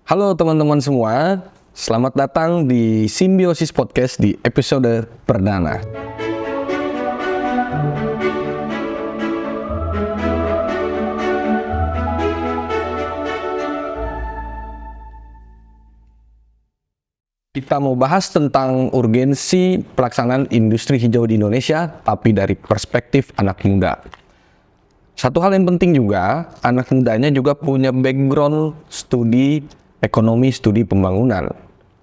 Halo teman-teman semua, selamat datang di Simbiosis Podcast di episode perdana. Kita mau bahas tentang urgensi pelaksanaan industri hijau di Indonesia, tapi dari perspektif anak muda. Satu hal yang penting juga, anak mudanya juga punya background studi ekonomi, studi pembangunan,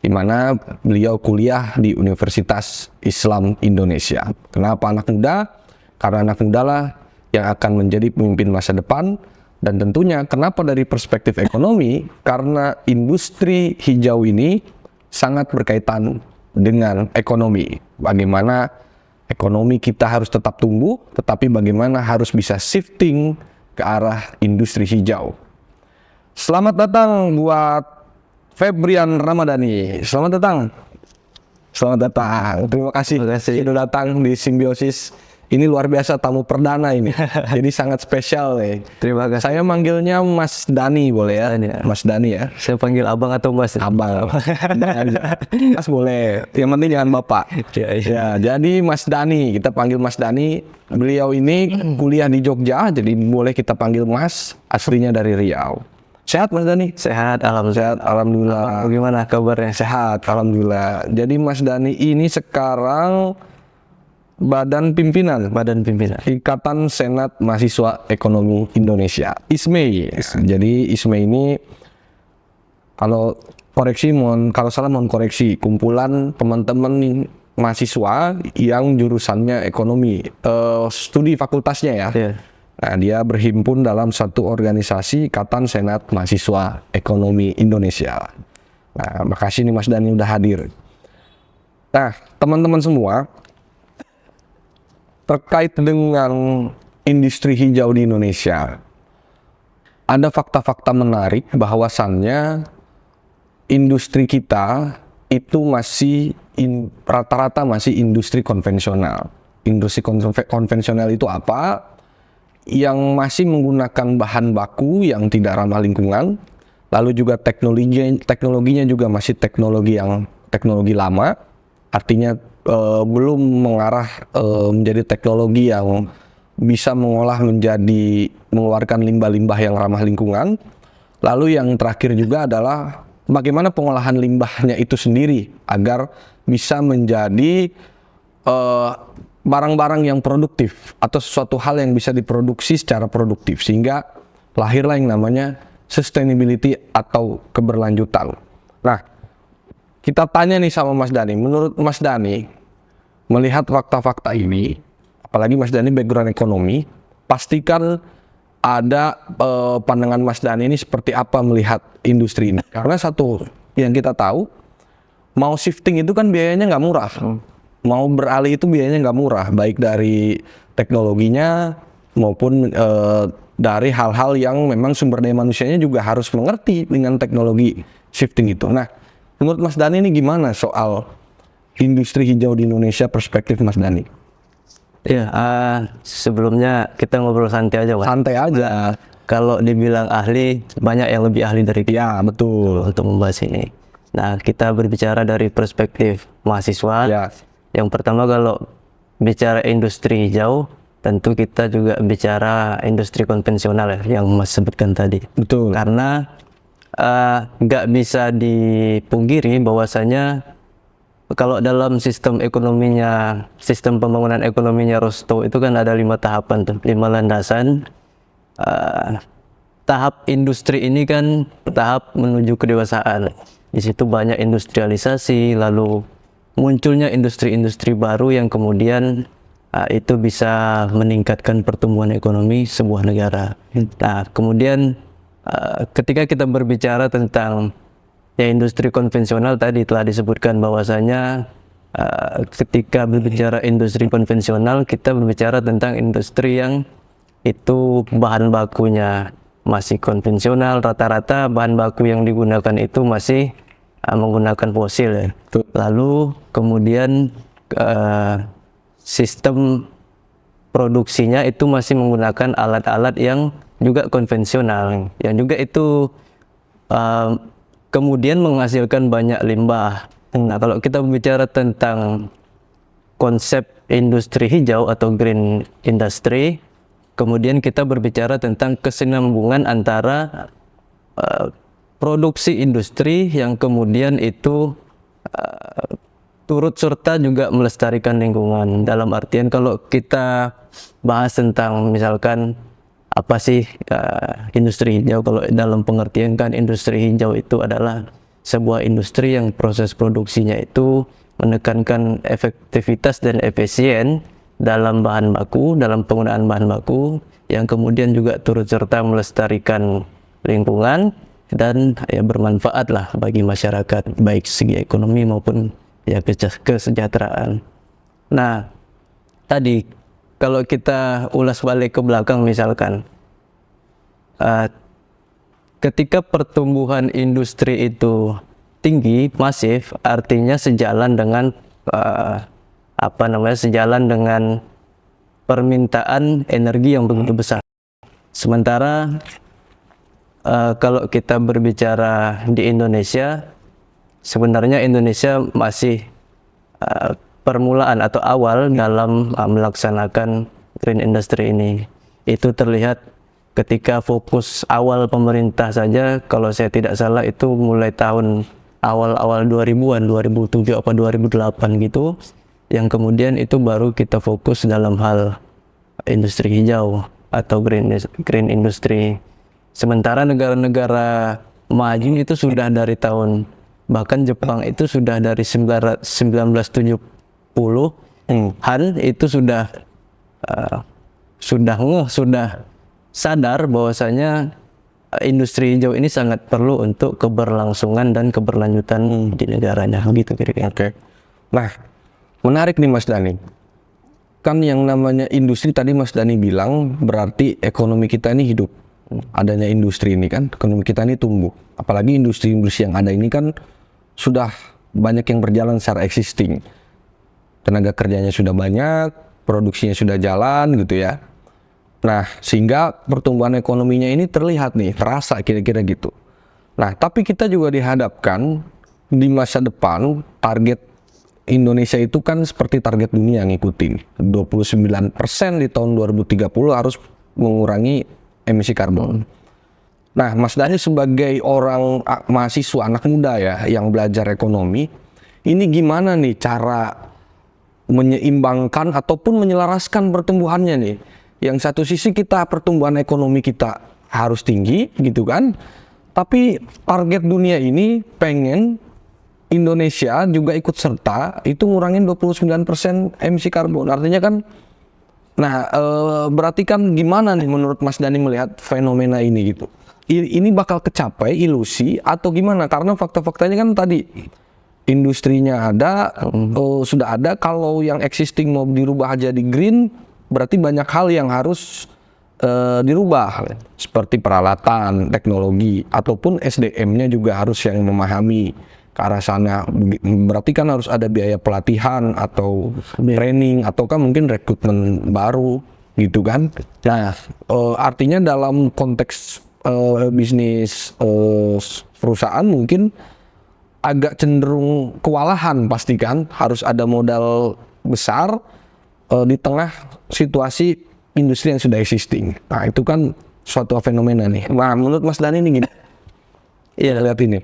di mana beliau kuliah di Universitas Islam Indonesia. Kenapa anak muda? Karena anak muda lah yang akan menjadi pemimpin masa depan. Dan tentunya kenapa dari perspektif ekonomi? Karena industri hijau ini sangat berkaitan dengan ekonomi. Bagaimana ekonomi kita harus tetap tumbuh, tetapi bagaimana harus bisa shifting ke arah industri hijau. Selamat datang buat Febrian Ramadhani. Selamat datang. Selamat datang. Terima kasih sudah datang di Simbiosis. Ini luar biasa, tamu perdana ini. Jadi sangat spesial nih. Terima kasih. Saya manggilnya Mas Dani, boleh ya? Mas Dani ya. Saya panggil abang atau mas? Abang. Mas boleh. Yang penting jangan bapak. Ya, jadi Mas Dani, kita panggil Mas Dani. Beliau ini kuliah di Jogja, jadi boleh kita panggil Mas. Aslinya dari Riau. Sehat Mas Dani? Sehat, alhamdulillah. Sehat, alhamdulillah. Bagaimana kabarnya? Sehat, alhamdulillah. Jadi Mas Dani ini sekarang Badan Pimpinan Ikatan Senat Mahasiswa Ekonomi Indonesia, ISME. Jadi ISME ini kalau salah mohon koreksi, kumpulan teman-teman mahasiswa yang jurusannya ekonomi, studi fakultasnya ya. Yeah. Nah, dia berhimpun dalam satu organisasi Ikatan Senat Mahasiswa Ekonomi Indonesia. Nah, makasih nih Mas Dani udah hadir. Nah, teman-teman semua, terkait dengan industri hijau di Indonesia, ada fakta-fakta menarik bahwasannya industri kita itu masih rata-rata masih industri konvensional. Industri konvensional itu apa? Yang masih menggunakan bahan baku yang tidak ramah lingkungan, lalu juga teknologinya juga masih teknologi lama, artinya belum mengarah menjadi teknologi yang bisa mengeluarkan limbah-limbah yang ramah lingkungan. Lalu yang terakhir juga adalah bagaimana pengolahan limbahnya itu sendiri agar bisa menjadi barang-barang yang produktif atau sesuatu hal yang bisa diproduksi secara produktif, sehingga lahirlah yang namanya sustainability atau keberlanjutan. Nah, kita tanya nih sama Mas Dani, menurut Mas Dani, melihat fakta-fakta ini, apalagi Mas Dani background ekonomi, pastikan ada pandangan Mas Dani ini seperti apa melihat industri ini. Karena satu yang kita tahu, mau shifting itu kan biayanya nggak murah. Mau beralih itu biayanya nggak murah, baik dari teknologinya maupun dari hal-hal yang memang sumber daya manusianya juga harus mengerti dengan teknologi shifting itu. Nah, menurut Mas Dani ini gimana soal industri hijau di Indonesia, perspektif Mas Dani? Ya, sebelumnya kita ngobrol santai aja, Mas. Santai aja. Kalau dibilang ahli, banyak yang lebih ahli dari kita. Ya, betul. Untuk membahas ini. Nah, kita berbicara dari perspektif mahasiswa. Ya. Yang pertama, kalau bicara industri hijau, tentu kita juga bicara industri konvensional ya, yang Mas sebutkan tadi. Betul. Karena nggak bisa dipungkiri bahwasanya kalau dalam sistem pembangunan ekonominya Rosto itu kan ada 5 tahapan tuh, 5 landasan. Tahap industri ini kan tahap menuju kedewasaan. Di situ banyak industrialisasi, lalu munculnya industri-industri baru yang kemudian itu bisa meningkatkan pertumbuhan ekonomi sebuah negara. Nah, kemudian ketika kita berbicara tentang industri konvensional, tadi telah disebutkan bahwasanya ketika berbicara industri konvensional, kita berbicara tentang industri yang itu bahan bakunya masih konvensional, rata-rata bahan baku yang digunakan itu masih menggunakan fosil ya. Lalu kemudian sistem produksinya itu masih menggunakan alat-alat yang juga konvensional, yang juga itu kemudian menghasilkan banyak limbah. Nah, kalau kita bicara tentang konsep industri hijau atau green industry, kemudian kita berbicara tentang kesinambungan antara produksi industri yang kemudian itu turut serta juga melestarikan lingkungan. Dalam artian kalau kita bahas tentang misalkan apa sih industri hijau, kalau dalam pengertian kan industri hijau itu adalah sebuah industri yang proses produksinya itu menekankan efektivitas dan efisien dalam bahan baku, dalam penggunaan bahan baku, yang kemudian juga turut serta melestarikan lingkungan dan ya bermanfaat lah bagi masyarakat, baik segi ekonomi maupun ya kesejahteraan. Nah, tadi kalau kita ulas balik ke belakang misalkan, ketika pertumbuhan industri itu tinggi, masif, artinya sejalan dengan sejalan dengan permintaan energi yang begitu besar. Sementara kalau kita berbicara di Indonesia, sebenarnya Indonesia masih permulaan atau awal dalam melaksanakan green industry ini. Itu terlihat ketika fokus awal pemerintah saja, kalau saya tidak salah itu mulai tahun awal-awal 2000-an, 2007 apa 2008 gitu, yang kemudian itu baru kita fokus dalam hal industri hijau atau green industry. Sementara negara-negara maju itu sudah dari tahun, bahkan Jepang itu sudah dari 1970-an itu sudah sadar bahwasanya industri hijau ini sangat perlu untuk keberlangsungan dan keberlanjutan di negaranya, gitu kira-kira. Oke. Nah, menarik nih Mas Dani. Kan yang namanya industri tadi Mas Dani bilang berarti ekonomi kita ini hidup. Adanya industri ini kan, ekonomi kita ini tumbuh. Apalagi industri-industri yang ada ini kan sudah banyak yang berjalan secara existing. Tenaga kerjanya sudah banyak, produksinya sudah jalan gitu ya. Nah, sehingga pertumbuhan ekonominya ini terlihat nih, terasa kira-kira gitu. Nah, tapi kita juga dihadapkan di masa depan target Indonesia itu kan seperti target dunia ngikutin. 29% di tahun 2030 harus mengurangi emisi karbon. Nah, Mas Dani sebagai orang mahasiswa anak muda ya yang belajar ekonomi, ini gimana nih cara menyeimbangkan ataupun menyelaraskan pertumbuhannya nih? Yang satu sisi kita pertumbuhan ekonomi kita harus tinggi gitu kan, tapi target dunia ini pengen Indonesia juga ikut serta itu ngurangin 29% emisi karbon. Artinya kan, nah berarti kan gimana nih menurut Mas Dani melihat fenomena ini gitu? Ini bakal kecapai ilusi atau gimana? Karena fakta-faktanya kan tadi industrinya ada, sudah ada. Kalau yang existing mau dirubah jadi green, berarti banyak hal yang harus dirubah, seperti peralatan, teknologi, ataupun SDM-nya juga harus yang memahami ke arah sana. Berarti kan harus ada biaya pelatihan atau training, ataukah mungkin rekrutmen baru gitu kan. Nah, artinya dalam konteks bisnis perusahaan mungkin agak cenderung kewalahan, pastikan harus ada modal besar di tengah situasi industri yang sudah existing. Nah, itu kan suatu fenomena nih. Nah, menurut Mas Dani ini gini. Iya, lihat ini.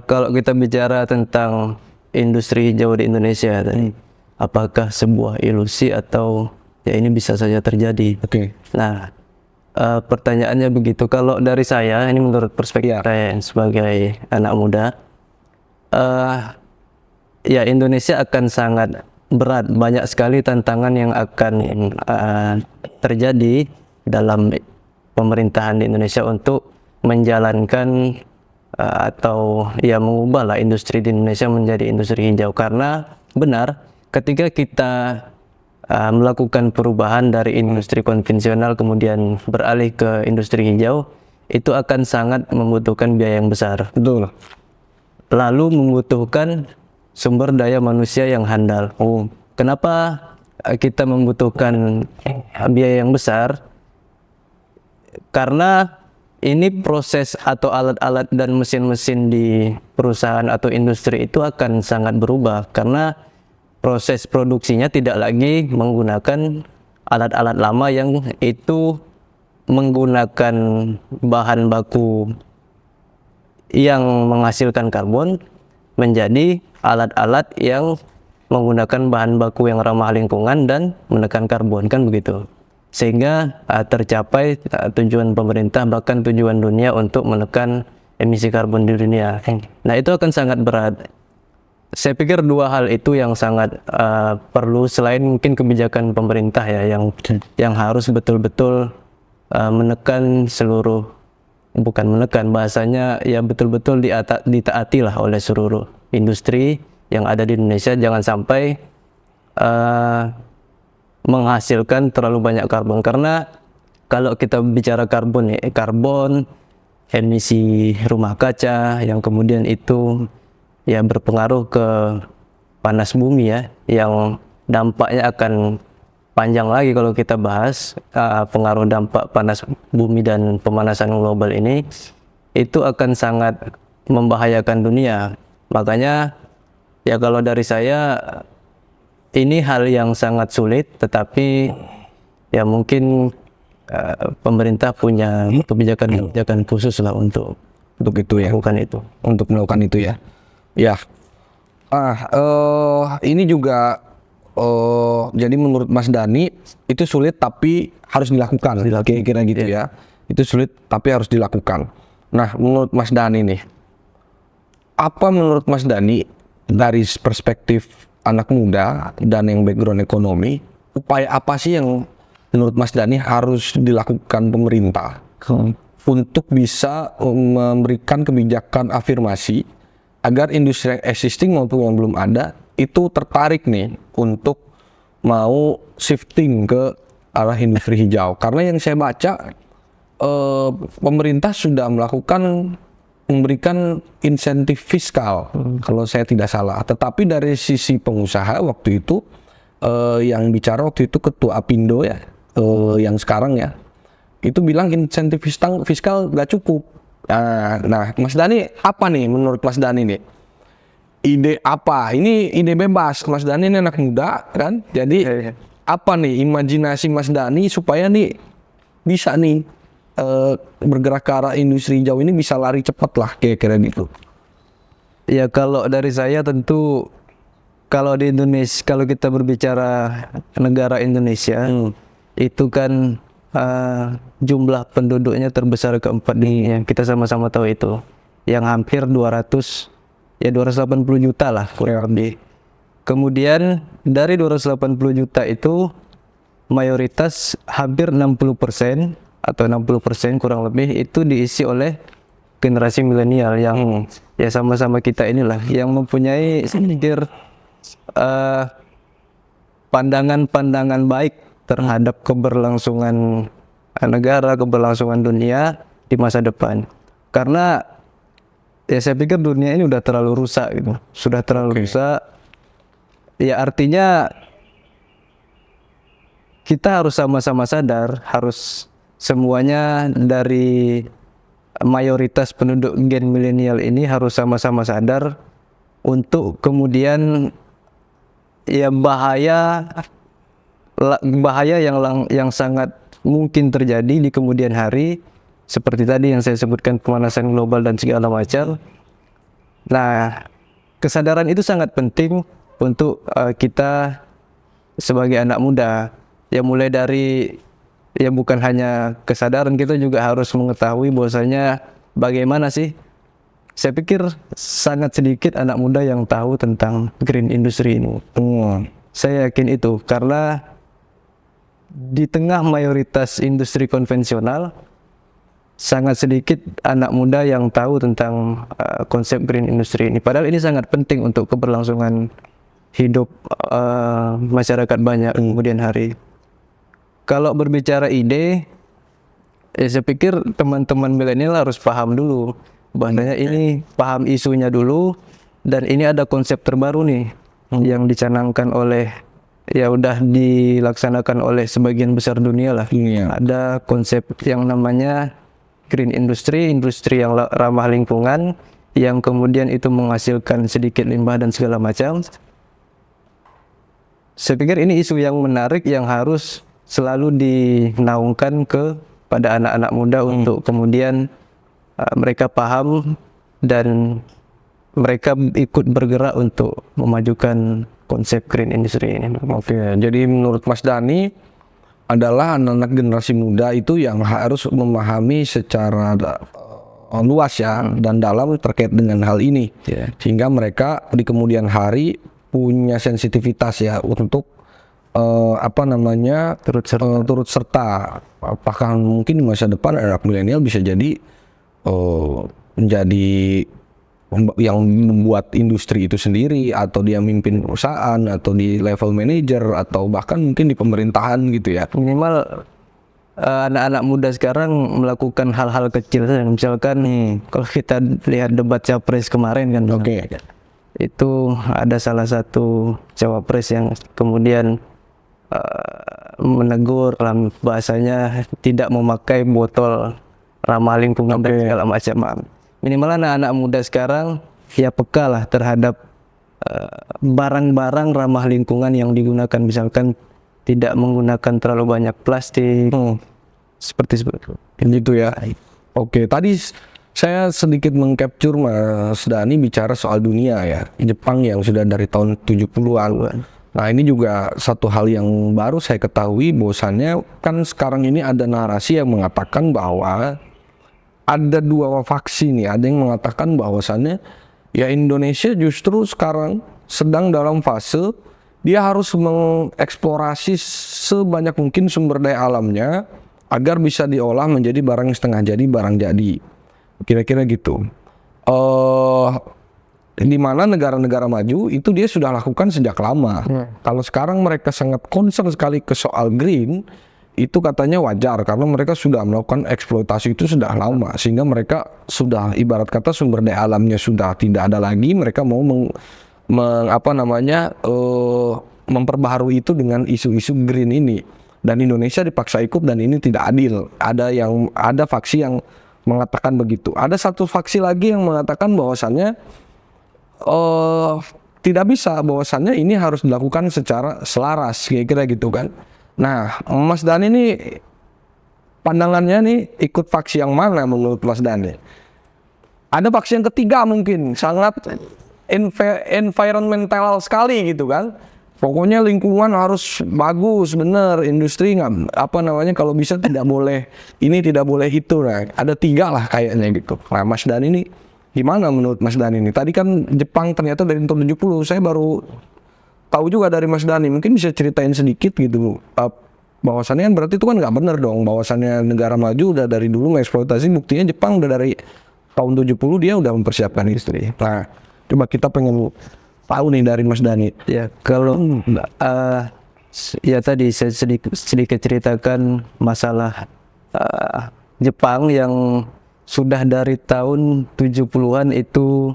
Kalau kita bicara tentang industri hijau di Indonesia tadi, apakah sebuah ilusi atau ya ini bisa saja terjadi? Oke. Nah, pertanyaannya begitu. Kalau dari saya, ini menurut perspektif saya sebagai anak muda, ya Indonesia akan sangat berat, banyak sekali tantangan yang akan terjadi dalam pemerintahan di Indonesia untuk menjalankan atau ya mengubahlah industri di Indonesia menjadi industri hijau. Karena benar, ketika kita melakukan perubahan dari industri konvensional kemudian beralih ke industri hijau, itu akan sangat membutuhkan biaya yang besar. Betul. Lalu membutuhkan sumber daya manusia yang handal. Kenapa kita membutuhkan biaya yang besar? Karena ini proses atau alat-alat dan mesin-mesin di perusahaan atau industri itu akan sangat berubah karena proses produksinya tidak lagi menggunakan alat-alat lama yang itu menggunakan bahan baku yang menghasilkan karbon menjadi alat-alat yang menggunakan bahan baku yang ramah lingkungan dan menekan karbon, kan begitu. Sehingga tercapai tujuan pemerintah bahkan tujuan dunia untuk menekan emisi karbon di dunia. Nah, itu akan sangat berat. Saya pikir dua hal itu yang sangat perlu selain mungkin kebijakan pemerintah ya yang harus betul-betul menekan seluruh, bukan menekan, bahasanya ya betul-betul ditaati lah oleh seluruh industri yang ada di Indonesia. Jangan sampai menghasilkan terlalu banyak karbon, karena kalau kita bicara karbon emisi rumah kaca yang kemudian itu ya berpengaruh ke panas bumi ya, yang dampaknya akan panjang lagi kalau kita bahas pengaruh dampak panas bumi dan pemanasan global ini, itu akan sangat membahayakan dunia. Makanya ya kalau dari saya ini hal yang sangat sulit, tetapi ya mungkin pemerintah punya kebijakan khusus lah untuk itu ya, melakukan itu. untuk melakukan itu ya. Ya, ini juga jadi menurut Mas Dhani itu sulit tapi harus dilakukan, kira-kira gitu ya. Itu sulit tapi harus dilakukan. Nah, menurut Mas Dhani nih, apa menurut Mas Dhani dari perspektif anak muda dan yang background ekonomi, upaya apa sih yang menurut Mas Dhani harus dilakukan pemerintah untuk bisa memberikan kebijakan afirmasi agar industri yang existing maupun yang belum ada itu tertarik nih untuk mau shifting ke arah industri hijau? Karena yang saya baca pemerintah sudah memberikan insentif fiskal kalau saya tidak salah, tetapi dari sisi pengusaha waktu itu yang bicara waktu itu Ketua Apindo ya, yang sekarang ya, itu bilang insentif fiskal nggak cukup. Nah, Mas Dhani apa nih menurut Mas Dhani nih? Ide apa? Ini ide bebas. Mas Dhani ini anak muda kan? Jadi apa nih imajinasi Mas Dhani supaya nih bisa nih bergerak ke arah industri hijau ini bisa lari cepat lah kira-kira gitu. Ya kalau dari saya tentu kalau di Indonesia, kalau kita berbicara negara Indonesia itu kan jumlah penduduknya terbesar keempat di dunia. Kita sama-sama tahu itu, yang hampir 280 juta lah kurang lebih. Kemudian dari 280 juta itu mayoritas hampir 60% atau 60% kurang lebih itu diisi oleh generasi milenial yang ya sama-sama kita inilah yang mempunyai sedikit pandangan-pandangan baik terhadap keberlangsungan negara, keberlangsungan dunia di masa depan. Karena ya saya pikir dunia ini udah terlalu rusak gitu, sudah terlalu rusak. Ya artinya kita harus sama-sama sadar, harus semuanya dari mayoritas penduduk gen milenial ini harus sama-sama sadar untuk kemudian ya bahaya yang sangat mungkin terjadi di kemudian hari seperti tadi yang saya sebutkan, pemanasan global dan segala macam. Nah, kesadaran itu sangat penting untuk kita sebagai anak muda. Ya mulai dari ya bukan hanya kesadaran, kita juga harus mengetahui bahwasanya bagaimana sih. Saya pikir sangat sedikit anak muda yang tahu tentang green industry ini. Saya yakin itu karena di tengah mayoritas industri konvensional sangat sedikit anak muda yang tahu tentang konsep green industry ini. Padahal ini sangat penting untuk keberlangsungan hidup masyarakat banyak kemudian hari. Kalau berbicara ide, ya saya pikir teman-teman milenial harus paham dulu bahwasanya ini, paham isunya dulu, dan ini ada konsep terbaru nih yang dicanangkan oleh, ya udah dilaksanakan oleh sebagian besar dunia lah. Ada konsep yang namanya green industry, industri yang ramah lingkungan, yang kemudian itu menghasilkan sedikit limbah dan segala macam. Saya pikir ini isu yang menarik yang harus selalu dinaungkan kepada anak-anak muda untuk kemudian mereka paham dan mereka ikut bergerak untuk memajukan konsep green industry ini. Oke, jadi menurut Mas Dhani adalah anak-anak generasi muda itu yang harus memahami secara luas ya dan dalam terkait dengan hal ini, sehingga mereka di kemudian hari punya sensitivitas ya untuk turut serta. Apakah mungkin di masa depan anak milenial bisa jadi menjadi yang membuat industri itu sendiri, atau dia mimpin perusahaan, atau di level manajer, atau bahkan mungkin di pemerintahan gitu ya. Minimal anak-anak muda sekarang melakukan hal-hal kecil saja. Misalkan kalau kita lihat debat capres kemarin kan, itu ada salah satu cawapres yang kemudian menegur dalam bahasanya tidak memakai botol ramah lingkungan dan segala macam. Minimal anak-anak muda sekarang ya peka lah terhadap barang-barang ramah lingkungan yang digunakan, misalkan tidak menggunakan terlalu banyak plastik, seperti itu. Gitu ya. Oke, tadi saya sedikit mengcapture Mas Dhani bicara soal dunia ya, Jepang yang sudah dari tahun 70-an. Nah, ini juga satu hal yang baru saya ketahui, bahwasannya kan sekarang ini ada narasi yang mengatakan bahwa ada dua faksi nih. Ada yang mengatakan bahwasannya ya Indonesia justru sekarang sedang dalam fase dia harus mengeksplorasi sebanyak mungkin sumber daya alamnya agar bisa diolah menjadi barang setengah jadi, barang jadi. Kira-kira gitu. Di mana negara-negara maju itu dia sudah lakukan sejak lama. Kalau sekarang mereka sangat concern sekali ke soal green, itu katanya wajar karena mereka sudah melakukan eksploitasi itu sudah lama, sehingga mereka sudah ibarat kata sumber daya alamnya sudah tidak ada lagi, mereka mau memperbaharui itu dengan isu-isu green ini, dan Indonesia dipaksa ikut dan ini tidak adil. Ada faksi yang mengatakan begitu. Ada satu faksi lagi yang mengatakan bahwasannya tidak bisa, bahwasannya ini harus dilakukan secara selaras, kira-kira gitu kan. Nah, Mas Dhani ini pandangannya nih ikut faksi yang mana menurut Mas Dhani? Ada faksi yang ketiga mungkin sangat environmental sekali gitu kan. Pokoknya lingkungan harus bagus, bener, industri nggak kalau bisa tidak boleh ini, tidak boleh itu. Nah, ada tiga lah kayaknya gitu. Nah, Mas Dhani ini gimana menurut Mas Dhani ini? Tadi kan Jepang ternyata dari tahun 70, saya baru tahu juga dari Mas Dhani. Mungkin bisa ceritain sedikit gitu. Bahwasannya kan berarti itu kan nggak bener dong. Bahwasannya negara maju udah dari dulu mengeksploitasi, buktinya Jepang udah dari tahun 70 dia udah mempersiapkan industri. Nah, coba kita pengen tahu nih dari Mas Dhani. Ya, kalau ya tadi saya sedikit ceritakan masalah Jepang yang sudah dari tahun 70-an itu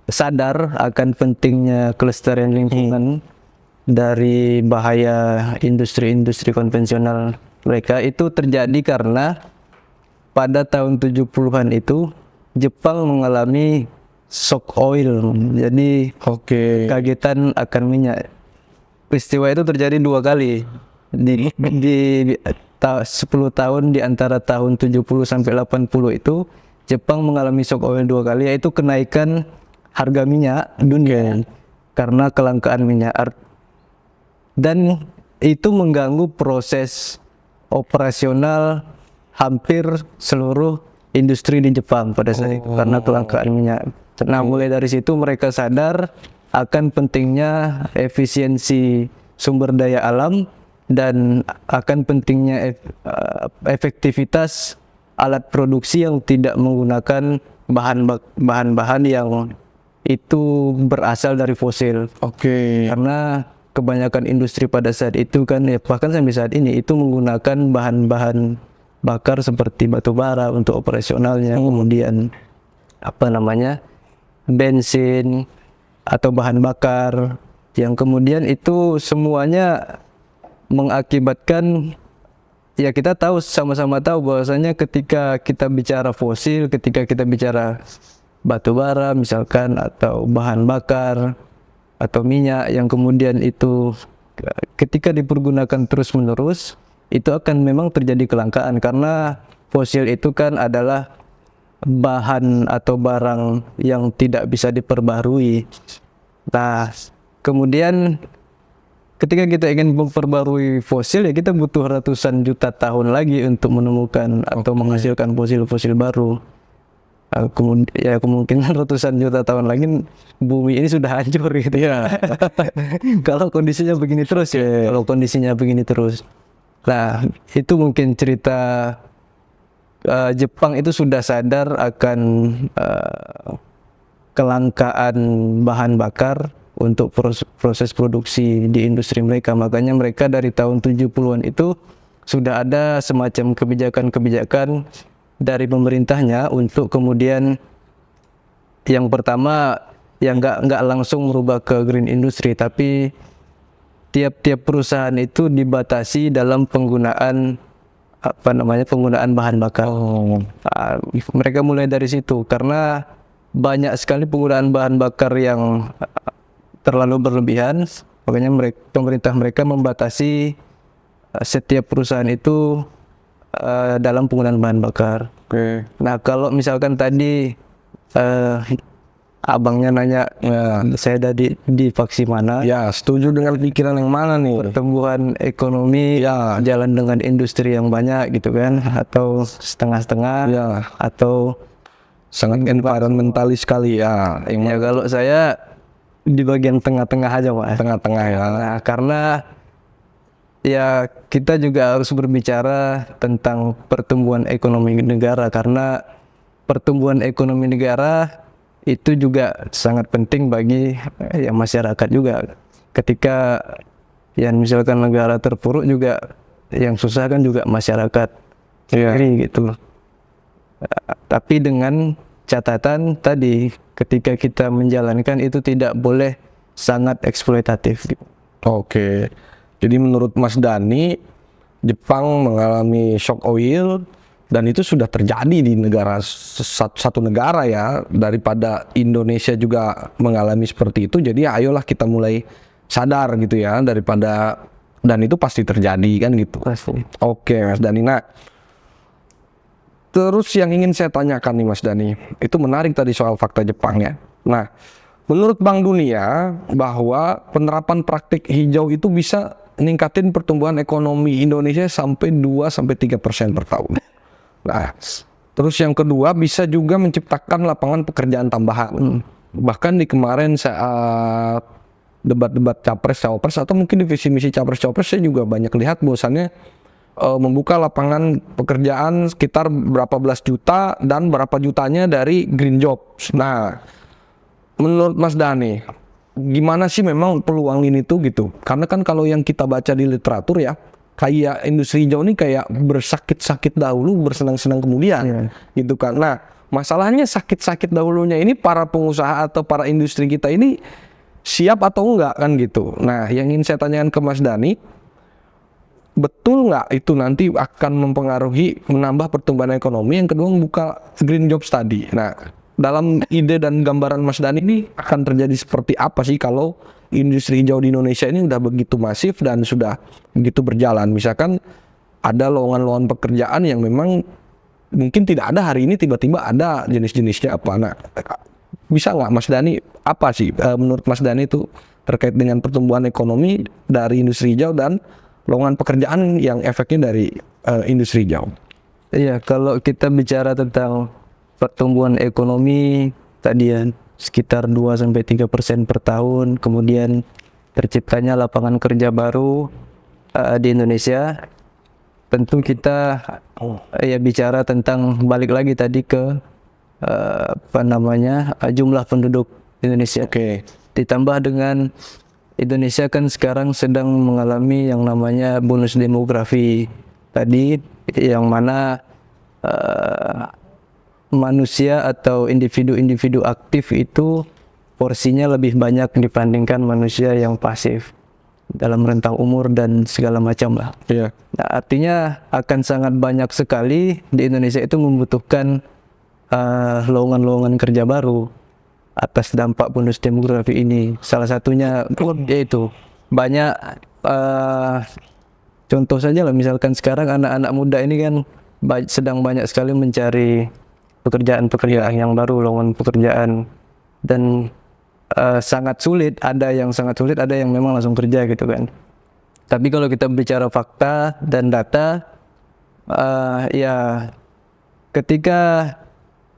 sadar akan pentingnya kelestarian lingkungan dari bahaya industri-industri konvensional mereka. Itu terjadi karena pada tahun 70-an itu Jepang mengalami shock oil, jadi kagetan akan minyak. Peristiwa itu terjadi dua kali di 10 tahun, di antara tahun 70 sampai 80 itu Jepang mengalami shock oil dua kali, yaitu kenaikan harga minyak dunia karena kelangkaan minyak, dan itu mengganggu proses operasional hampir seluruh industri di Jepang pada saat itu karena kelangkaan minyak. Nah, mulai dari situ mereka sadar akan pentingnya efisiensi sumber daya alam dan akan pentingnya efektivitas alat produksi yang tidak menggunakan bahan-bahan yang itu berasal dari fosil. Karena kebanyakan industri pada saat itu kan ya, bahkan sampai saat ini itu menggunakan bahan-bahan bakar seperti batu bara untuk operasionalnya, kemudian bensin atau bahan bakar yang kemudian itu semuanya mengakibatkan ya kita tahu, sama-sama tahu bahwasanya ketika kita bicara fosil, ketika kita bicara batu bara misalkan, atau bahan bakar atau minyak yang kemudian itu ketika dipergunakan terus-menerus, itu akan memang terjadi kelangkaan, karena fosil itu kan adalah bahan atau barang yang tidak bisa diperbarui. Nah, kemudian ketika kita ingin memperbarui fosil, ya kita butuh ratusan juta tahun lagi untuk menemukan atau menghasilkan fosil-fosil baru. Ya kemungkinan ratusan juta tahun lagi bumi ini sudah hancur gitu ya. Kalau kondisinya begini terus ya, kalau kondisinya begini terus. Nah, itu mungkin cerita Jepang itu sudah sadar akan kelangkaan bahan bakar untuk proses produksi di industri mereka. Makanya mereka dari tahun 70-an itu sudah ada semacam kebijakan-kebijakan dari pemerintahnya untuk kemudian yang pertama yang nggak langsung merubah ke green industry, tapi tiap-tiap perusahaan itu dibatasi dalam penggunaan penggunaan bahan bakar. Mereka mulai dari situ karena banyak sekali penggunaan bahan bakar yang terlalu berlebihan, makanya pemerintah mereka membatasi setiap perusahaan itu dalam penggunaan bahan bakar. Nah, kalau misalkan tadi abangnya nanya saya di faksi mana? Ya, setuju dengan pikiran yang mana nih? Pertumbuhan ekonomi jalan dengan industri yang banyak gitu kan, atau setengah-setengah, atau sangat environmentalis sekali ya. Ya kalau saya di bagian tengah-tengah aja, Mas. Tengah-tengah ya. Nah, karena ya kita juga harus berbicara tentang pertumbuhan ekonomi negara, karena pertumbuhan ekonomi negara itu juga sangat penting bagi ya masyarakat juga. Ketika yang misalkan negara terpuruk juga yang susah kan juga masyarakat sendiri gitu. Tapi dengan catatan tadi, ketika kita menjalankan itu tidak boleh sangat eksploitatif gitu. Oke. Jadi menurut Mas Dani, Jepang mengalami shock oil dan itu sudah terjadi di negara satu negara ya, daripada Indonesia juga mengalami seperti itu. Jadi ayolah kita mulai sadar gitu ya, daripada, dan itu pasti terjadi kan gitu. Pasti. Oke Mas Dani. Nah, terus yang ingin saya tanyakan nih Mas Dani, itu menarik tadi soal fakta Jepang ya. Nah, menurut Bank Dunia bahwa penerapan praktik hijau itu bisa ningkatin pertumbuhan ekonomi Indonesia sampai 2-3% per tahun. Nah, terus yang kedua bisa juga menciptakan lapangan pekerjaan tambahan. Bahkan di kemarin saat debat-debat capres-cawapres atau mungkin di visi misi capres-cawapres, saya juga banyak lihat bahwasannya membuka lapangan pekerjaan sekitar berapa belas juta dan berapa jutanya dari green jobs. Nah, menurut Mas Dani, gimana sih memang peluang ini tuh gitu? Karena kan kalau yang kita baca di literatur ya, kayak industri hijau ini kayak bersakit-sakit dahulu, bersenang-senang kemudian, gitu kan. Nah, masalahnya sakit-sakit dahulunya ini para pengusaha atau para industri kita ini siap atau enggak kan gitu. Nah, yang ingin saya tanyakan ke Mas Dani, betul nggak itu nanti akan mempengaruhi menambah pertumbuhan ekonomi? Yang kedua, membuka green jobs tadi. Nah, dalam ide dan gambaran Mas Dani ini akan terjadi seperti apa sih kalau industri hijau di Indonesia ini udah begitu masif dan sudah begitu berjalan? Misalkan ada lowongan-lowongan pekerjaan yang memang mungkin tidak ada hari ini, tiba-tiba ada jenis-jenisnya apa. Nah, bisa nggak Mas Dani, apa sih menurut Mas Dani itu terkait dengan pertumbuhan ekonomi dari industri hijau dan lowongan pekerjaan yang efeknya dari industri hijau? Iya, kalau kita bicara tentang pertumbuhan ekonomi tadi ya sekitar 2-3% per tahun, kemudian terciptanya lapangan kerja baru di Indonesia, tentu kita ya bicara tentang balik lagi tadi ke jumlah penduduk Indonesia. Ditambah dengan Indonesia kan sekarang sedang mengalami yang namanya bonus demografi tadi, yang mana manusia atau individu-individu aktif itu porsinya lebih banyak dibandingkan manusia yang pasif. dalam rentang umur dan segala macam lah. Iya. Nah, artinya akan sangat banyak sekali di Indonesia itu membutuhkan lowongan-lowongan kerja baru atas dampak bonus demografi ini. Salah satunya yaitu banyak contoh saja lah, misalkan sekarang anak-anak muda ini kan sedang banyak sekali mencari pekerjaan-pekerjaan yang baru, lowongan pekerjaan, dan sangat sulit. Ada yang sangat sulit, ada yang memang langsung kerja gitu kan. Tapi kalau kita bicara fakta dan data, ya ketika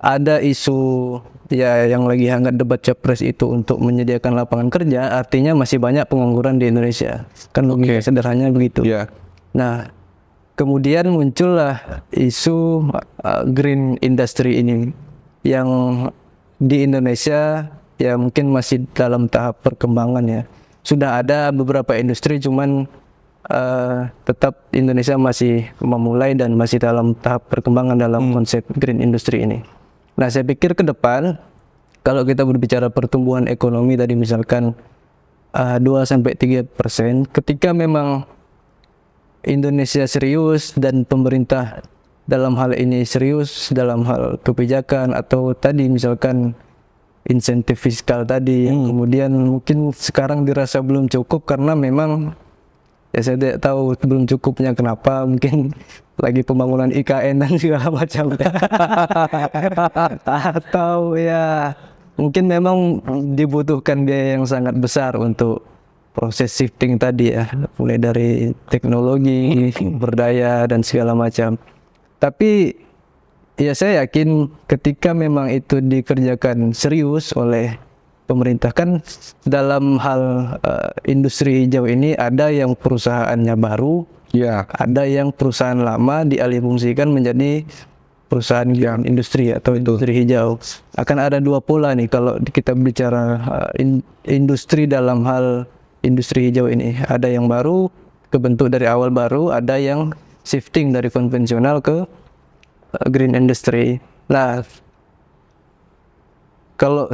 ada isu ya yang lagi hangat debat capres itu untuk menyediakan lapangan kerja, artinya masih banyak pengangguran di Indonesia. Kan logika sederhananya begitu. Iya. Nah, kemudian muncullah isu green industry ini yang di Indonesia ya mungkin masih dalam tahap perkembangan ya. Sudah ada beberapa industri, cuman tetap Indonesia masih memulai dan masih dalam tahap perkembangan dalam konsep green industry ini. Nah, saya pikir ke depan kalau kita berbicara pertumbuhan ekonomi tadi misalkan 2-3%, ketika memang Indonesia serius dan pemerintah dalam hal ini serius dalam hal kebijakan atau tadi misalkan insentif fiskal tadi yang kemudian mungkin sekarang dirasa belum cukup karena memang ya saya tidak tahu belum cukupnya kenapa, mungkin lagi pembangunan IKN dan segala macam atau ya mungkin memang dibutuhkan biaya yang sangat besar untuk proses shifting tadi ya, mulai dari teknologi, berdaya dan segala macam. Tapi ya saya yakin ketika memang itu dikerjakan serius oleh pemerintah, kan dalam hal industri hijau ini ada yang perusahaannya baru, Ya. ada yang perusahaan lama dialihfungsikan menjadi perusahaan industri atau industri hijau. Akan ada dua pola nih kalau kita bicara industri dalam hal industri hijau ini. Ada yang baru, kebentuk dari awal baru, ada yang shifting dari konvensional ke green industry. Nah, kalau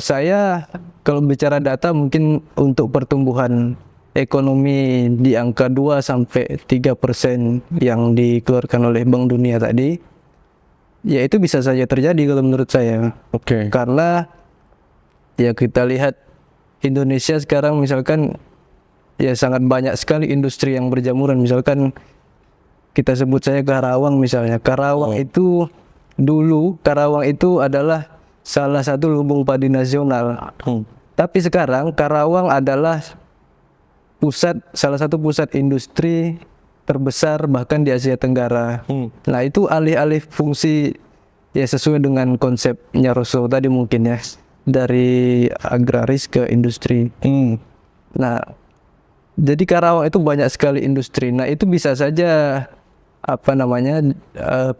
bicara data mungkin untuk pertumbuhan ekonomi di angka 2-3% yang dikeluarkan oleh Bank Dunia tadi, ya itu bisa saja terjadi kalau menurut saya. Oke. Karena ya kita lihat Indonesia sekarang misalkan ya sangat banyak sekali industri yang berjamuran. Misalkan kita sebut saja Karawang misalnya. Karawang itu adalah salah satu lumbung padi nasional. Tapi sekarang Karawang adalah salah satu pusat industri terbesar bahkan di Asia Tenggara. Nah, itu alih-alih fungsi ya sesuai dengan konsepnya Rousseau tadi mungkin ya, dari agraris ke industri. Nah, jadi Karawang itu banyak sekali industri. Nah, itu bisa saja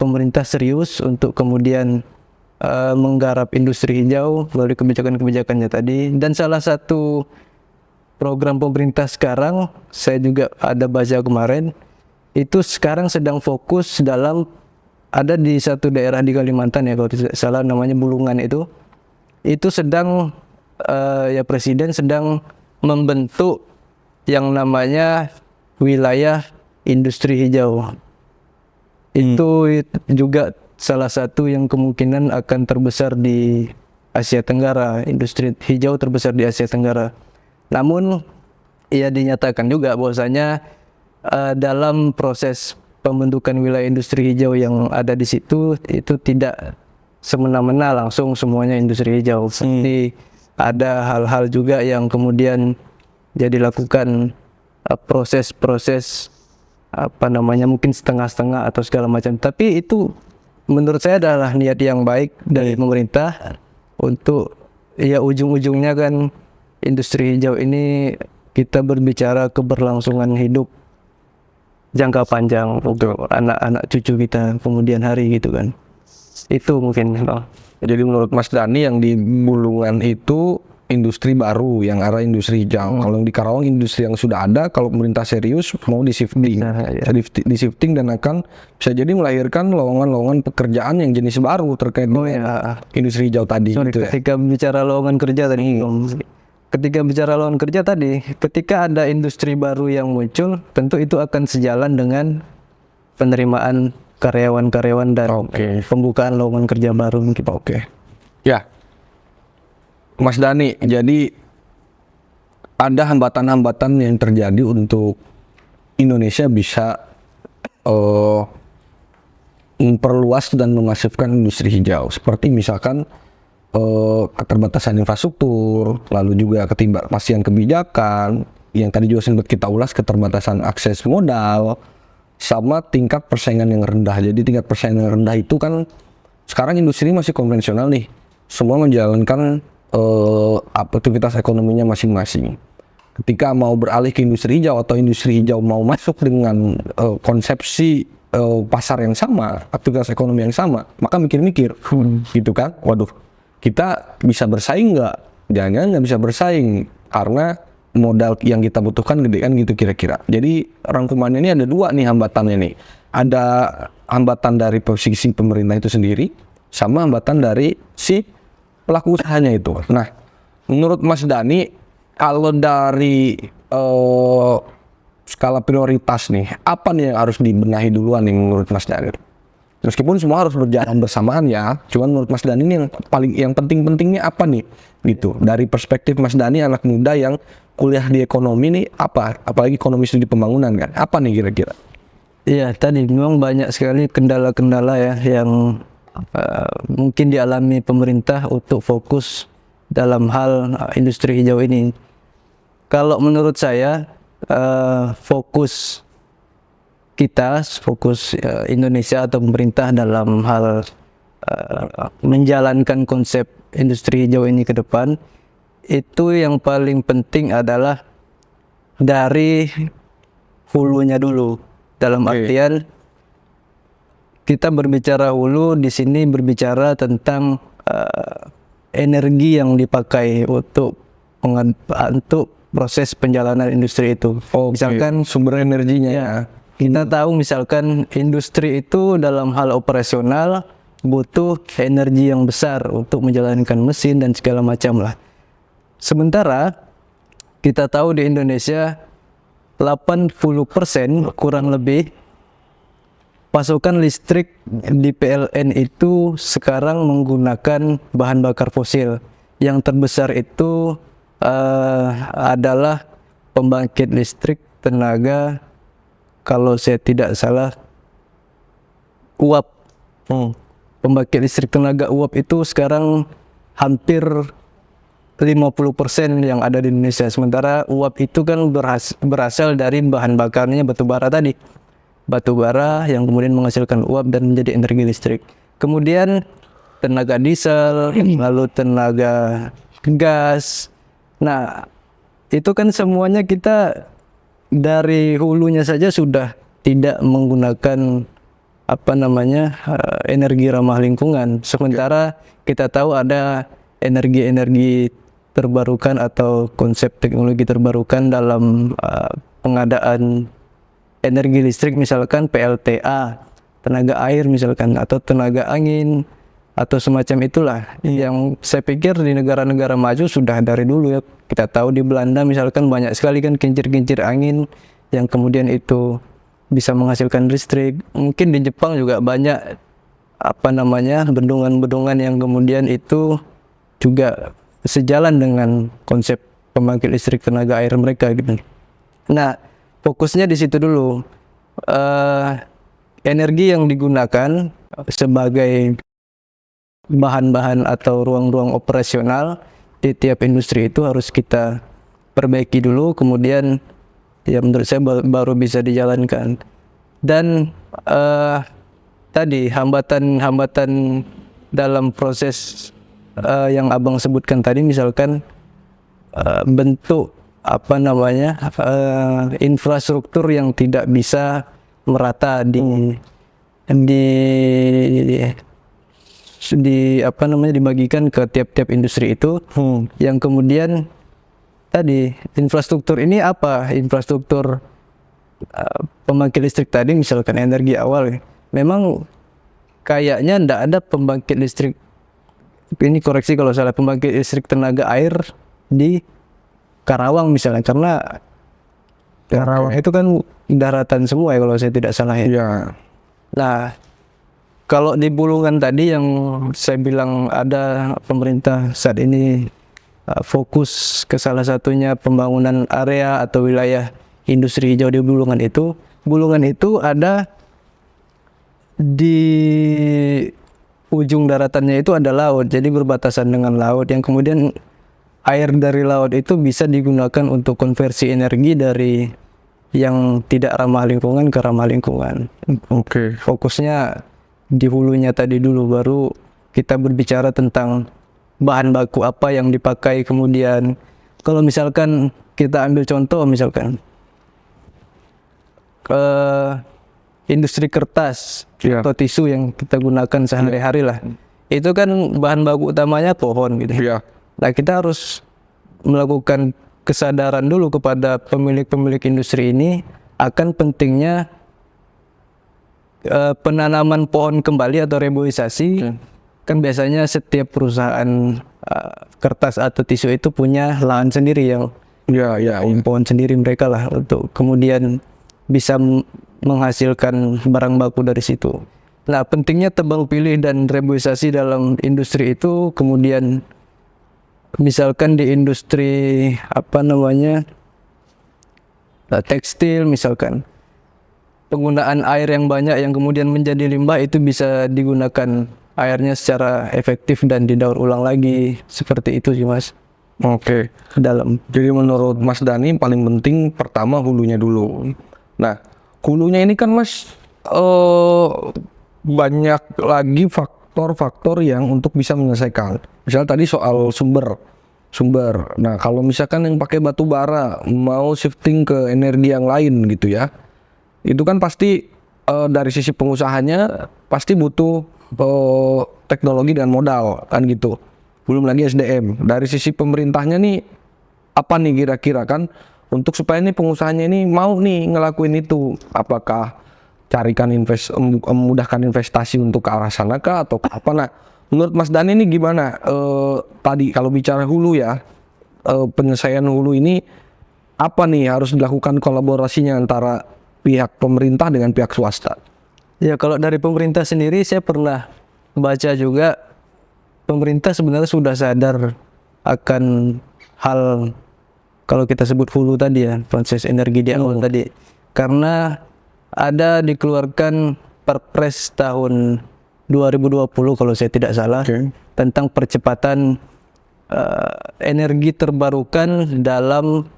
pemerintah serius untuk kemudian menggarap industri hijau melalui kebijakan-kebijakannya tadi. Dan salah satu program pemerintah sekarang, saya juga ada baca kemarin, itu sekarang sedang fokus ada di satu daerah di Kalimantan ya kalau tidak salah, namanya Bulungan itu sedang ya presiden sedang membentuk yang namanya wilayah industri hijau. Itu juga salah satu yang kemungkinan akan terbesar di Asia Tenggara, industri hijau terbesar di Asia Tenggara. Namun ia dinyatakan juga bahwasanya dalam proses pembentukan wilayah industri hijau yang ada di situ itu tidak semena-mena langsung semuanya industri hijau. Seperti ada hal-hal juga yang kemudian jadi lakukan proses-proses mungkin setengah-setengah atau segala macam. Tapi itu menurut saya adalah niat yang baik dari pemerintah untuk ya ujung-ujungnya kan industri hijau ini kita berbicara keberlangsungan hidup jangka panjang untuk anak-anak cucu kita kemudian hari gitu kan. Itu mungkin. Jadi menurut Mas Dhani yang di Bulungan itu industri baru yang arah industri hijau. Kalau yang di Karawang industri yang sudah ada, kalau pemerintah serius mau di shifting. Di shifting dan akan bisa jadi melahirkan lowongan-lowongan pekerjaan yang jenis baru terkait dengan industri hijau tadi. Ketika bicara lowongan kerja tadi, ketika bicara lawan kerja tadi, ketika ada industri baru yang muncul, tentu itu akan sejalan dengan penerimaan karyawan-karyawan dan pembukaan lowongan kerja baru gitu. Ya, Mas Dani, jadi ada hambatan-hambatan yang terjadi untuk Indonesia bisa memperluas dan memasifkan industri hijau, seperti misalkan keterbatasan infrastruktur, lalu juga ketidakpastian kebijakan, yang tadi juga sempat kita ulas, keterbatasan akses modal, sama tingkat persaingan yang rendah. Jadi tingkat persaingan yang rendah itu kan sekarang industri masih konvensional nih, semua menjalankan aktivitas ekonominya masing-masing. Ketika mau beralih ke industri hijau atau industri hijau mau masuk dengan konsepsi pasar yang sama, aktivitas ekonomi yang sama, maka mikir-mikir, gitu kan, waduh, kita bisa bersaing nggak? Jangan nggak bisa bersaing, karena modal yang kita butuhkan gede kan gitu kira-kira. Jadi rangkumannya ini ada dua nih hambatannya nih. Ada hambatan dari posisi pemerintah itu sendiri, sama hambatan dari si pelaku usahanya itu. Nah, menurut Mas Dani, kalau dari skala prioritas nih, apa nih yang harus dibenahi duluan nih menurut Mas Dani? Meskipun semua harus berjalan bersamaan ya, cuman menurut Mas Dani ini yang penting-pentingnya apa nih? Gitu. Dari perspektif Mas Dani, anak muda yang kuliah di ekonomi nih, apa? Apalagi ekonomi studi pembangunan kan? Apa nih kira-kira? Iya, tadi memang banyak sekali kendala-kendala ya yang mungkin dialami pemerintah untuk fokus dalam hal industri hijau ini. Kalau menurut saya fokus Indonesia atau pemerintah dalam hal menjalankan konsep industri hijau ini ke depan, itu yang paling penting adalah dari hulunya dulu. Dalam artian kita berbicara hulu di sini berbicara tentang energi yang dipakai untuk proses penjalanan industri itu. Misalkan sumber energinya ya. Kita tahu misalkan industri itu dalam hal operasional butuh energi yang besar untuk menjalankan mesin dan segala macam lah. Sementara kita tahu di Indonesia 80% kurang lebih pasokan listrik di PLN itu sekarang menggunakan bahan bakar fosil. Yang terbesar itu adalah pembangkit listrik tenaga, kalau saya tidak salah, uap. Pembangkit listrik tenaga uap itu sekarang hampir 50% yang ada di Indonesia. Sementara uap itu kan berasal dari bahan bakarnya batubara tadi. Batubara yang kemudian menghasilkan uap dan menjadi energi listrik. Kemudian tenaga diesel, lalu tenaga gas. Nah, itu kan semuanya kita dari hulunya saja sudah tidak menggunakan energi ramah lingkungan. Sementara kita tahu ada energi-energi terbarukan atau konsep teknologi terbarukan dalam pengadaan energi listrik, misalkan PLTA, tenaga air misalkan, atau tenaga angin, atau semacam itulah. Yang saya pikir di negara-negara maju sudah dari dulu ya. Kita tahu di Belanda misalkan banyak sekali kan kincir-kincir angin yang kemudian itu bisa menghasilkan listrik. Mungkin di Jepang juga banyak bendungan-bendungan yang kemudian itu juga sejalan dengan konsep pembangkit listrik tenaga air mereka gitu. Nah, fokusnya di situ dulu. Energi yang digunakan sebagai bahan-bahan atau ruang-ruang operasional di tiap industri itu harus kita perbaiki dulu, kemudian ya menurut saya baru bisa dijalankan. Dan tadi hambatan-hambatan dalam proses yang abang sebutkan tadi, misalkan bentuk infrastruktur yang tidak bisa merata dibagikan ke tiap-tiap industri itu, yang kemudian tadi infrastruktur ini infrastruktur pembangkit listrik tadi, misalkan energi awal, memang kayaknya tidak ada pembangkit listrik, ini koreksi kalau salah, pembangkit listrik tenaga air di Karawang misalnya, karena Karawang itu kan daratan semua ya kalau saya tidak salah ya. Ya. Nah, kalau di Bulungan tadi yang saya bilang ada pemerintah saat ini fokus ke salah satunya pembangunan area atau wilayah industri hijau di Bulungan itu. Bulungan itu ada di ujung daratannya itu ada laut, jadi berbatasan dengan laut yang kemudian air dari laut itu bisa digunakan untuk konversi energi dari yang tidak ramah lingkungan ke ramah lingkungan. Oke. Fokusnya di hulunya tadi dulu, baru kita berbicara tentang bahan baku apa yang dipakai kemudian. Kalau misalkan kita ambil contoh misalkan industri kertas Iya. atau tisu yang kita gunakan sehari-hari lah, itu kan bahan baku utamanya pohon gitu. Ya. Nah, kita harus melakukan kesadaran dulu kepada pemilik-pemilik industri ini akan pentingnya penanaman pohon kembali atau reboisasi. Kan biasanya setiap perusahaan kertas atau tisu itu punya lahan sendiri yang Ya, ya. pohon sendiri mereka lah, untuk kemudian bisa menghasilkan barang baku dari situ. Nah, pentingnya tebang pilih dan reboisasi dalam industri itu, kemudian misalkan di industri tekstil misalkan, penggunaan air yang banyak yang kemudian menjadi limbah itu bisa digunakan airnya secara efektif dan didaur ulang lagi, seperti itu sih Mas. Oke. Dalam Jadi menurut Mas Dani paling penting pertama hulunya dulu. Nah, hulunya ini kan Mas banyak lagi faktor-faktor yang untuk bisa menyelesaikan. Misal tadi soal sumber. Nah, kalau misalkan yang pakai batu bara mau shifting ke energi yang lain gitu ya, itu kan pasti dari sisi pengusahanya pasti butuh teknologi dan modal kan gitu. Belum lagi SDM. Dari sisi pemerintahnya nih apa nih kira-kira kan untuk supaya nih pengusahanya ini mau nih ngelakuin itu, apakah carikan memudahkan investasi untuk ke arah sana kah atau apa? Nah, menurut Mas Dani ini gimana? Tadi kalau bicara hulu ya, penyelesaian hulu ini apa nih harus dilakukan kolaborasinya antara pihak pemerintah dengan pihak swasta? ya, kalau dari pemerintah sendiri saya pernah baca juga, pemerintah sebenarnya sudah sadar akan hal kalau kita sebut hulu tadi ya, proses energi di awal tadi, karena ada dikeluarkan Perpres tahun 2020 kalau saya tidak salah, tentang percepatan energi terbarukan dalam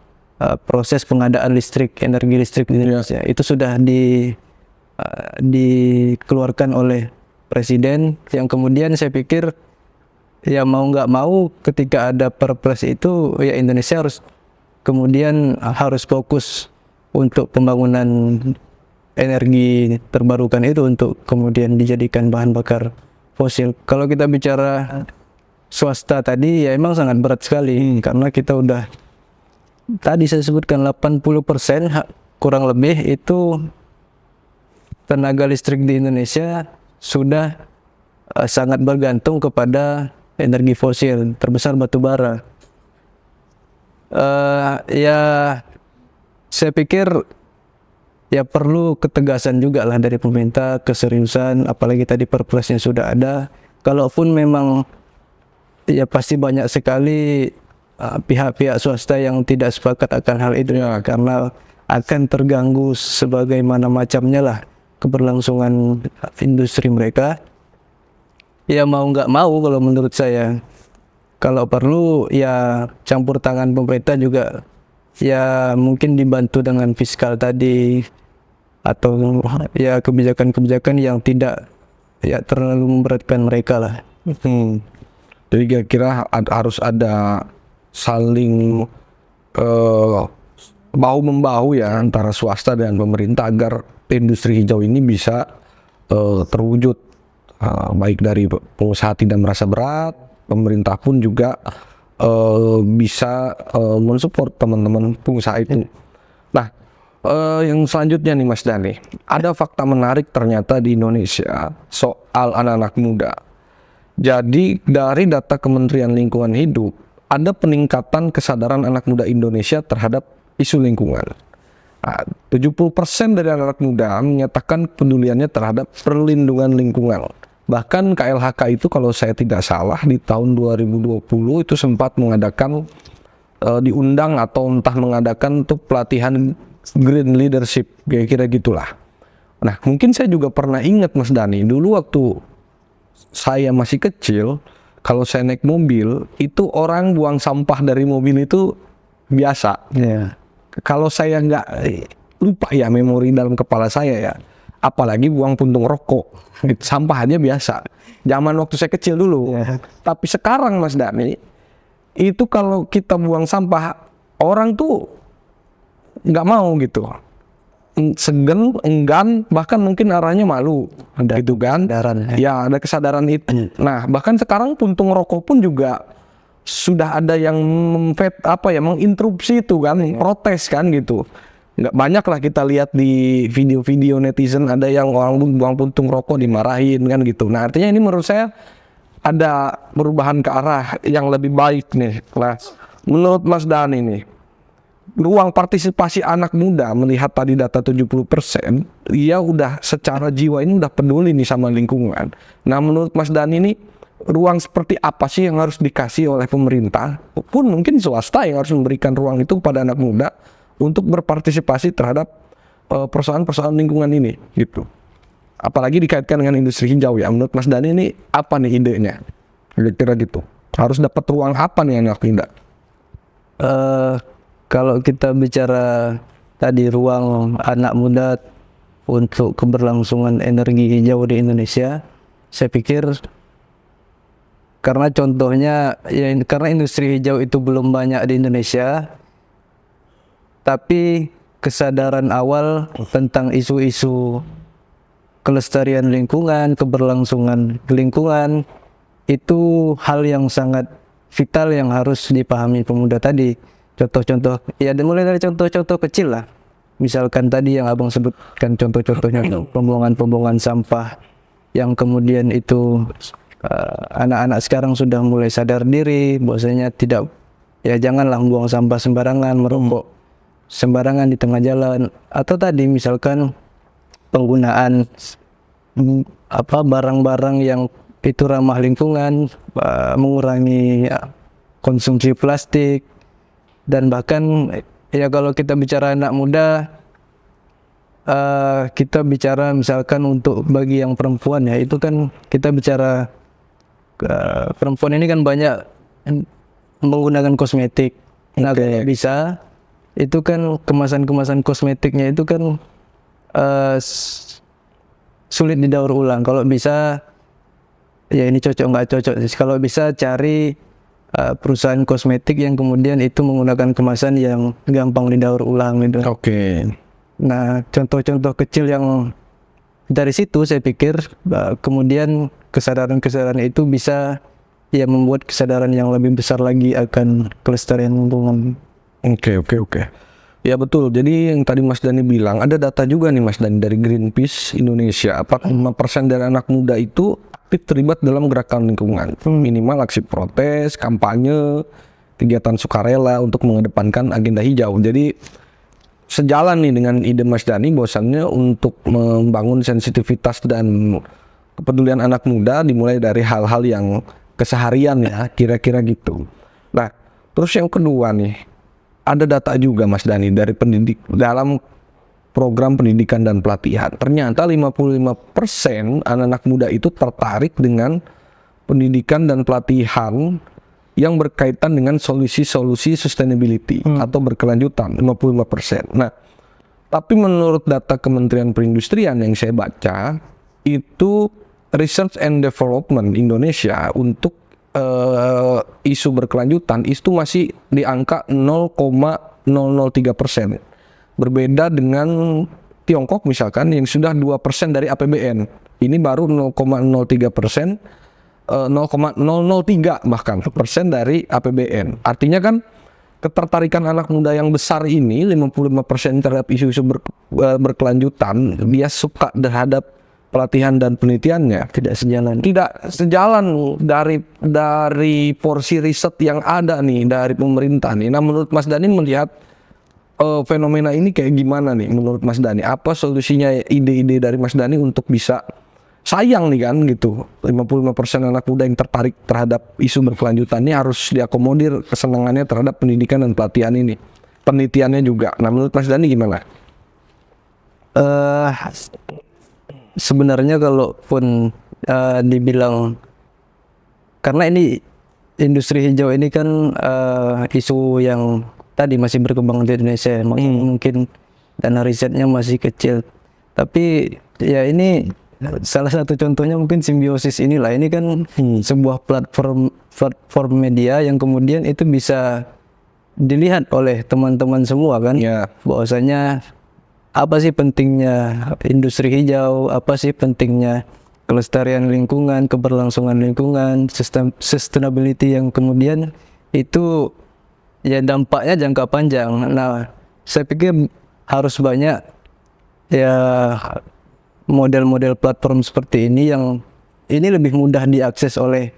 proses pengadaan energi listrik di Indonesia. Itu sudah dikeluarkan oleh Presiden, yang kemudian saya pikir ya mau nggak mau ketika ada Perpres itu ya Indonesia harus fokus untuk pembangunan energi terbarukan itu untuk kemudian dijadikan bahan bakar fosil. Kalau kita bicara swasta tadi ya emang sangat berat sekali, karena kita udah tadi saya sebutkan 80% kurang lebih itu tenaga listrik di Indonesia sudah sangat bergantung kepada energi fosil, terbesar batu bara. Ya saya pikir ya perlu ketegasan juga lah dari pemerintah, keseriusan, apalagi tadi perpresnya sudah ada. Kalaupun memang ya pasti banyak sekali pihak-pihak swasta yang tidak sepakat akan hal itu ya, karena akan terganggu sebagaimana macamnya lah keberlangsungan industri mereka. Ya mau nggak mau kalau menurut saya, kalau perlu ya campur tangan pemerintah juga, ya mungkin dibantu dengan fiskal tadi atau ya kebijakan-kebijakan yang tidak ya terlalu memberatkan mereka lah. Jadi kira-kira harus ada saling bahu-membahu ya antara swasta dan pemerintah agar industri hijau ini bisa terwujud, baik dari pengusaha tidak merasa berat, pemerintah pun juga bisa mensupport teman-teman pengusaha itu. Nah, yang selanjutnya nih Mas Dani, ada fakta menarik ternyata di Indonesia soal anak-anak muda. Jadi dari data Kementerian Lingkungan Hidup, ada peningkatan kesadaran anak muda Indonesia terhadap isu lingkungan. 70% dari anak muda menyatakan kepeduliannya terhadap perlindungan lingkungan. Bahkan KLHK itu kalau saya tidak salah di tahun 2020 itu sempat mengadakan diundang atau entah mengadakan untuk pelatihan green leadership, kira-kira gitulah. Nah, mungkin saya juga pernah ingat Mas Dani, dulu waktu saya masih kecil, kalau saya naik mobil, itu orang buang sampah dari mobil itu biasa. Kalau saya nggak lupa ya memori dalam kepala saya ya, apalagi buang puntung rokok, sampah aja biasa. Zaman waktu saya kecil dulu. Tapi sekarang Mas Dani, itu kalau kita buang sampah, orang tuh nggak mau gitu, segan, enggan, bahkan mungkin arahnya malu, gitu kan? Ya ada kesadaran itu. Nah bahkan sekarang puntung rokok pun juga sudah ada yang menginterupsi itu kan, protes kan gitu. Nggak banyak lah kita lihat di video-video netizen ada yang orang buang puntung rokok dimarahin kan gitu. Nah artinya ini menurut saya ada perubahan ke arah yang lebih baik nih. Nah, menurut Mas Dani nih, ruang partisipasi anak muda melihat tadi data 70%, dia udah secara jiwa ini udah peduli nih sama lingkungan. Nah menurut Mas Dani ini ruang seperti apa sih yang harus dikasih oleh pemerintah, pun mungkin swasta yang harus memberikan ruang itu kepada anak muda untuk berpartisipasi terhadap persoalan-persoalan lingkungan ini gitu. Apalagi dikaitkan dengan industri hijau ya. Menurut Mas Dani ini apa nih idenya? Kira-kira gitu. Harus dapat ruang apa nih anak muda? Kalau kita bicara tadi ruang anak muda untuk keberlangsungan energi hijau di Indonesia, saya pikir karena contohnya ya, karena industri hijau itu belum banyak di Indonesia, tapi kesadaran awal tentang isu-isu kelestarian lingkungan, keberlangsungan lingkungan itu hal yang sangat vital yang harus dipahami pemuda tadi. Contoh-contoh, ya mulai dari contoh-contoh kecil lah. Misalkan tadi yang abang sebutkan contoh-contohnya pembuangan sampah yang kemudian itu anak-anak sekarang sudah mulai sadar diri bahwasanya tidak, ya janganlah membuang sampah sembarangan, merokok sembarangan di tengah jalan, atau tadi misalkan penggunaan barang-barang yang itu ramah lingkungan, mengurangi konsumsi plastik. Dan bahkan ya kalau kita bicara anak muda, kita bicara misalkan untuk bagi yang perempuan ya, itu kan kita bicara perempuan ini kan banyak menggunakan kosmetik. Nah kalau bisa itu kan kemasan-kemasan kosmetiknya itu kan sulit didaur ulang. Kalau bisa ya ini cocok nggak cocok. Kalau bisa cari perusahaan kosmetik yang kemudian itu menggunakan kemasan yang gampang didaur ulang gitu. Nah contoh-contoh kecil yang dari situ saya pikir kemudian kesadaran-kesadaran itu bisa ya membuat kesadaran yang lebih besar lagi akan kelestarian lingkungan. Oke. Ya betul. Jadi yang tadi Mas Dani bilang ada data juga nih Mas Dani dari Greenpeace Indonesia. 45% dari anak muda itu aktif terlibat dalam gerakan lingkungan, minimal aksi protes, kampanye, kegiatan sukarela untuk mengedepankan agenda hijau. Jadi sejalan nih dengan ide Mas Dani bahwasannya untuk membangun sensitivitas dan kepedulian anak muda dimulai dari hal-hal yang keseharian ya, kira-kira gitu. Nah, terus yang kedua nih, ada data juga Mas Dani dari dalam program pendidikan dan pelatihan. Ternyata 55% anak-anak muda itu tertarik dengan pendidikan dan pelatihan yang berkaitan dengan solusi-solusi sustainability atau berkelanjutan, 55%. Nah, tapi menurut data Kementerian Perindustrian yang saya baca, itu Research and Development Indonesia untuk isu berkelanjutan itu masih di angka 0,003%. Berbeda dengan Tiongkok misalkan yang sudah 2% dari APBN. Ini baru 0,03%, 0,003 bahkan persen dari APBN. Artinya kan ketertarikan anak muda yang besar ini 55% terhadap isu-isu berkelanjutan, dia suka terhadap pelatihan dan penelitiannya tidak sejalan. tidak sejalan dari porsi riset yang ada nih dari pemerintah nih. Nah, menurut Mas Dhani melihat fenomena ini kayak gimana nih menurut Mas Dhani? Apa solusinya, ide-ide dari Mas Dhani untuk bisa, sayang nih kan gitu, 55% anak muda yang tertarik terhadap isu berkelanjutan ini harus diakomodir kesenangannya terhadap pendidikan dan pelatihan ini, penelitiannya juga. Nah, menurut Mas Dhani gimana? Sebenarnya kalaupun dibilang, karena ini industri hijau ini kan isu yang tadi masih berkembang di Indonesia, mungkin dana risetnya masih kecil, tapi ya ini salah satu contohnya mungkin simbiosis inilah. Ini kan sebuah platform media yang kemudian itu bisa dilihat oleh teman-teman semua kan, bahwasanya apa sih pentingnya industri hijau, apa sih pentingnya kelestarian lingkungan, keberlangsungan lingkungan, sustainability yang kemudian itu ya dampaknya jangka panjang. Nah, saya pikir harus banyak ya model-model platform seperti ini yang ini lebih mudah diakses oleh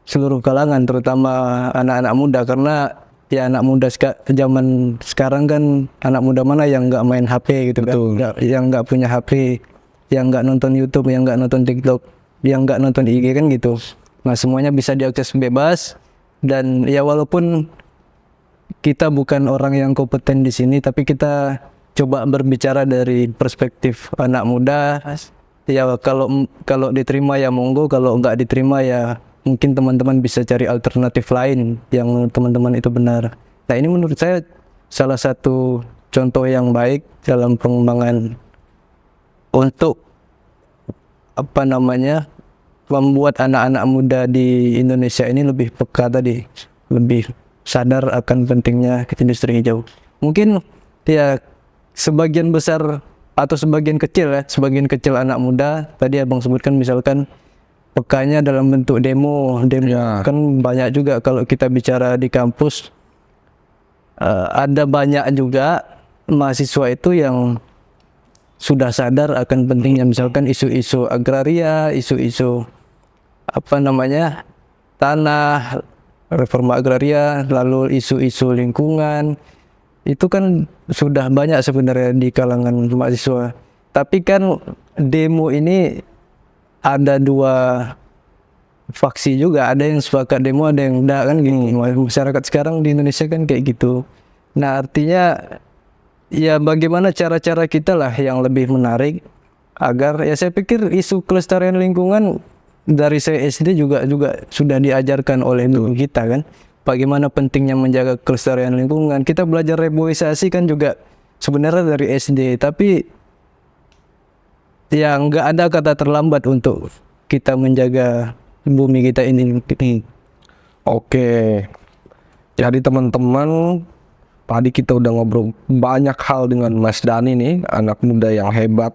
seluruh kalangan, terutama anak-anak muda, karena ya anak muda zaman sekarang kan, anak muda mana yang nggak main HP gitu kan, yang nggak punya HP, yang nggak nonton YouTube, yang nggak nonton TikTok, yang nggak nonton IG kan gitu. Nah, semuanya bisa diakses bebas, dan ya walaupun kita bukan orang yang kompeten di sini, tapi kita coba berbicara dari perspektif anak muda. Ya kalau diterima ya monggo, kalau nggak diterima ya mungkin teman-teman bisa cari alternatif lain yang teman-teman itu benar. Nah, ini menurut saya salah satu contoh yang baik dalam pengembangan untuk membuat anak-anak muda di Indonesia ini lebih peka tadi, lebih sadar akan pentingnya industri hijau. Mungkin ya sebagian besar atau sebagian kecil anak muda tadi abang sebutkan, misalkan pekanya dalam bentuk demo kan banyak juga. Kalau kita bicara di kampus, ada banyak juga mahasiswa itu yang sudah sadar akan pentingnya, misalkan isu-isu agraria, isu-isu tanah, reforma agraria, lalu isu-isu lingkungan, itu kan sudah banyak sebenarnya di kalangan mahasiswa. Tapi kan demo ini ada dua faksi juga, ada yang sepakat demo, ada yang enggak kan gitu. Masyarakat sekarang di Indonesia kan kayak gitu. Nah, artinya ya bagaimana cara-cara kita lah yang lebih menarik agar, ya saya pikir isu kelestarian lingkungan dari saya SD juga sudah diajarkan oleh guru kita kan, bagaimana pentingnya menjaga kelestarian lingkungan. Kita belajar reboisasi kan juga sebenarnya dari SD, tapi ya nggak ada kata terlambat untuk kita menjaga bumi kita ini. Oke, jadi teman-teman, tadi kita udah ngobrol banyak hal dengan Mas Dhani nih, anak muda yang hebat,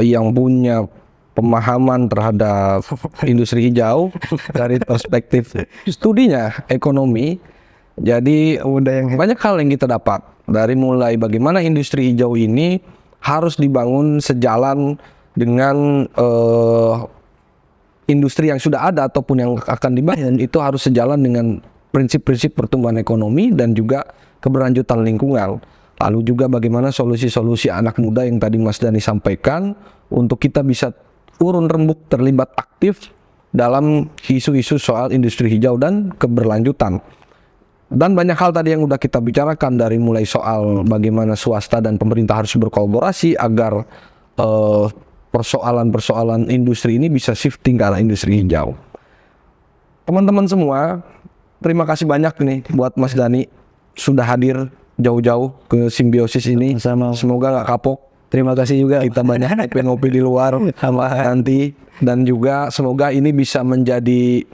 yang punya pemahaman terhadap industri hijau dari perspektif studinya ekonomi. Jadi banyak hal yang kita dapat, dari mulai bagaimana industri hijau ini harus dibangun sejalan dengan industri yang sudah ada ataupun yang akan dibangun, itu harus sejalan dengan prinsip-prinsip pertumbuhan ekonomi dan juga keberlanjutan lingkungan. Lalu juga bagaimana solusi-solusi anak muda yang tadi Mas Dhani sampaikan untuk kita bisa urun rembuk terlibat aktif dalam isu-isu soal industri hijau dan keberlanjutan. Dan banyak hal tadi yang udah kita bicarakan, dari mulai soal bagaimana swasta dan pemerintah harus berkolaborasi agar persoalan-persoalan industri ini bisa shifting ke arah industri hijau. Teman-teman semua, terima kasih banyak nih buat Mas Dhani sudah hadir jauh-jauh ke Simbiosis ini. Semoga nggak kapok. Terima kasih juga, kita banyak ngopi di luar nanti, dan juga semoga ini bisa menjadi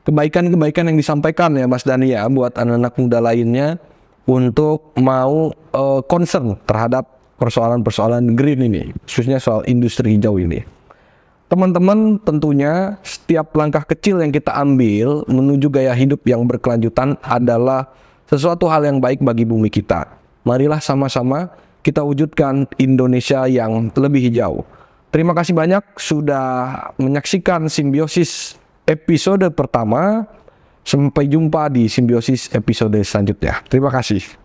kebaikan-kebaikan yang disampaikan ya Mas Dhani ya, buat anak-anak muda lainnya untuk mau concern terhadap persoalan-persoalan green ini, khususnya soal industri hijau ini. Teman-teman, tentunya setiap langkah kecil yang kita ambil menuju gaya hidup yang berkelanjutan adalah sesuatu hal yang baik bagi bumi kita. Marilah sama-sama kita wujudkan Indonesia yang lebih hijau. Terima kasih banyak sudah menyaksikan Simbiosis episode pertama. Sampai jumpa di Simbiosis episode selanjutnya. Terima kasih.